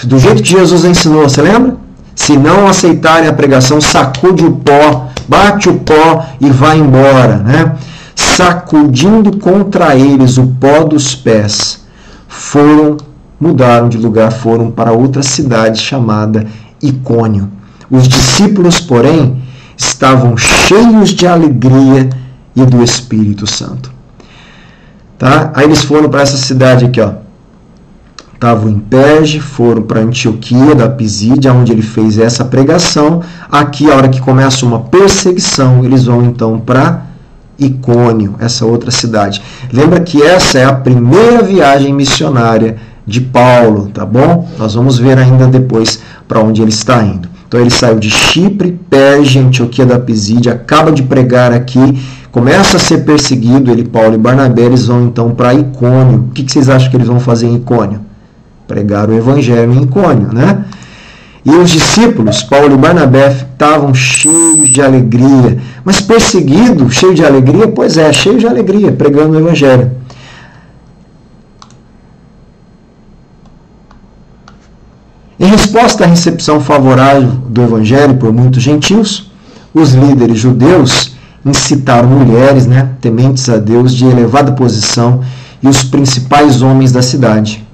do jeito que Jesus ensinou, você lembra? Se não aceitarem a pregação, sacude o pó, bate o pó e vai embora, né? Sacudindo contra eles o pó dos pés, mudaram de lugar, foram para outra cidade chamada Icônio. Os discípulos, porém, estavam cheios de alegria e do Espírito Santo. Tá? Aí eles foram para essa cidade aqui, ó. Estavam em Perge, foram para Antioquia da Pisídia, onde ele fez essa pregação. Aqui, a hora que começa uma perseguição, eles vão então para Icônio, essa outra cidade. Lembra que essa é a primeira viagem missionária de Paulo, tá bom? Nós vamos ver ainda depois para onde ele está indo. Então ele saiu de Chipre, Perge, Antioquia da Pisídia, acaba de pregar aqui, começa a ser perseguido, ele, Paulo e Barnabé, eles vão então para Icônio. O que vocês acham que eles vão fazer em Icônio? Pregar o evangelho em Icônio, né? E os discípulos, Paulo e Barnabé, estavam cheios de alegria. Mas perseguido, cheio de alegria? Pois é, cheio de alegria, pregando o evangelho. Em resposta à recepção favorável do evangelho por muitos gentios, os líderes judeus incitaram mulheres, né, tementes a Deus, de elevada posição e os principais homens da cidade.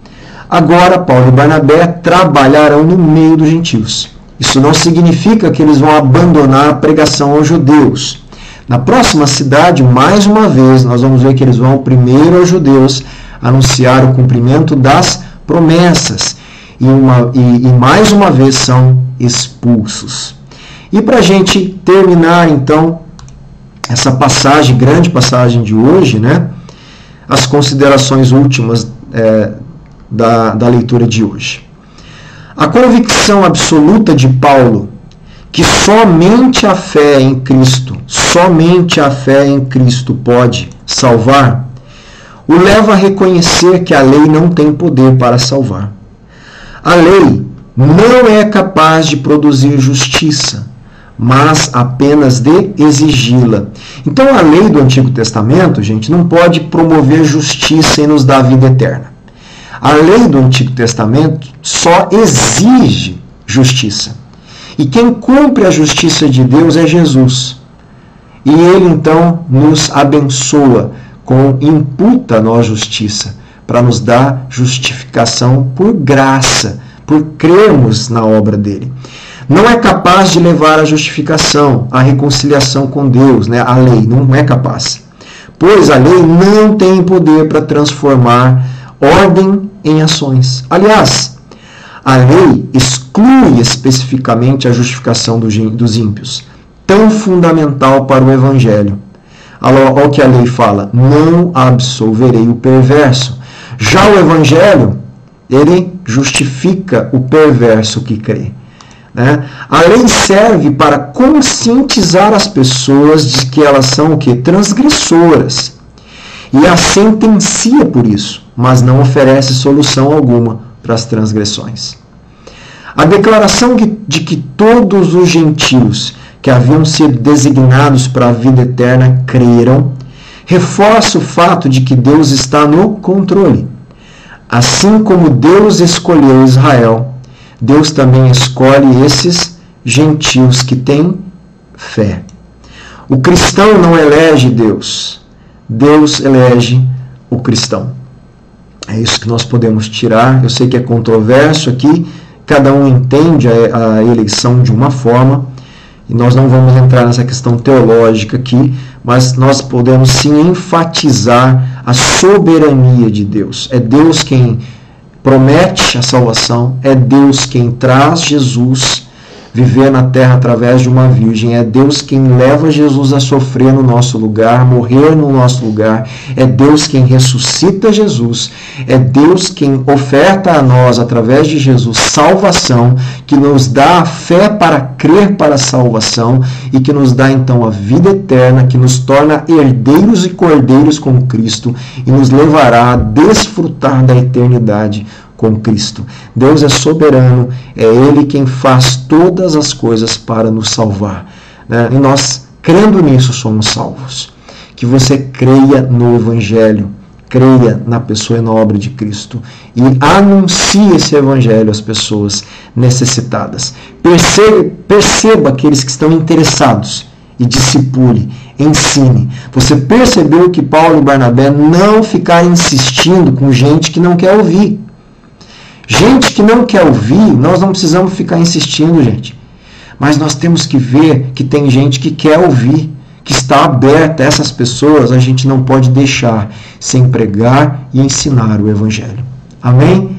Agora, Paulo e Barnabé trabalharão no meio dos gentios. Isso não significa que eles vão abandonar a pregação aos judeus. Na próxima cidade, mais uma vez, nós vamos ver que eles vão primeiro aos judeus anunciar o cumprimento das promessas. E mais uma vez são expulsos. E para a gente terminar, então, essa passagem, grande passagem de hoje, né, as considerações últimas da leitura de hoje. A convicção absoluta de Paulo que somente a fé em Cristo pode salvar, o leva a reconhecer que a lei não tem poder para salvar. A lei não é capaz de produzir justiça, mas apenas de exigi-la. Então a lei do Antigo Testamento, gente, não pode promover justiça e nos dar vida eterna. A lei do Antigo Testamento só exige justiça. E quem cumpre a justiça de Deus é Jesus. E ele então nos abençoa, imputa a nós justiça, para nos dar justificação por graça, por crermos na obra dele. Não é capaz de levar a justificação, a reconciliação com Deus, né? A lei não é capaz. Pois a lei não tem poder para transformar ordem em ações. Aliás, a lei exclui especificamente a justificação dos ímpios, tão fundamental para o Evangelho. Olha o que a lei fala: não absolverei o perverso. Já o Evangelho, ele justifica o perverso que crê. Né? A lei serve para conscientizar as pessoas de que elas são o quê? Transgressoras. E a sentencia por isso, mas não oferece solução alguma para as transgressões. A declaração de que todos os gentios que haviam sido designados para a vida eterna creram, reforça o fato de que Deus está no controle. Assim como Deus escolheu Israel, Deus também escolhe esses gentios que têm fé. O cristão não elege Deus, Deus elege o cristão. É isso que nós podemos tirar. Eu sei que é controverso aqui, cada um entende a eleição de uma forma, e nós não vamos entrar nessa questão teológica aqui, mas nós podemos sim enfatizar a soberania de Deus. É Deus quem promete a salvação, é Deus quem traz Jesus viver na terra através de uma virgem. É Deus quem leva Jesus a sofrer no nosso lugar, morrer no nosso lugar. É Deus quem ressuscita Jesus. É Deus quem oferta a nós, através de Jesus, salvação, que nos dá a fé para crer para a salvação e que nos dá então a vida eterna, que nos torna herdeiros e cordeiros com Cristo e nos levará a desfrutar da eternidade com Cristo. Deus é soberano, é Ele quem faz todas as coisas para nos salvar, né? E nós, crendo nisso, somos salvos. Que você creia no Evangelho, creia na pessoa e na obra de Cristo e anuncie esse Evangelho às pessoas necessitadas. Perceba aqueles que estão interessados e discipule, ensine. Você percebeu que Paulo e Barnabé não ficaram insistindo com gente que não quer ouvir. Gente que não quer ouvir, nós não precisamos ficar insistindo, gente. Mas nós temos que ver que tem gente que quer ouvir, que está aberta. Essas pessoas a gente não pode deixar sem pregar e ensinar o Evangelho. Amém?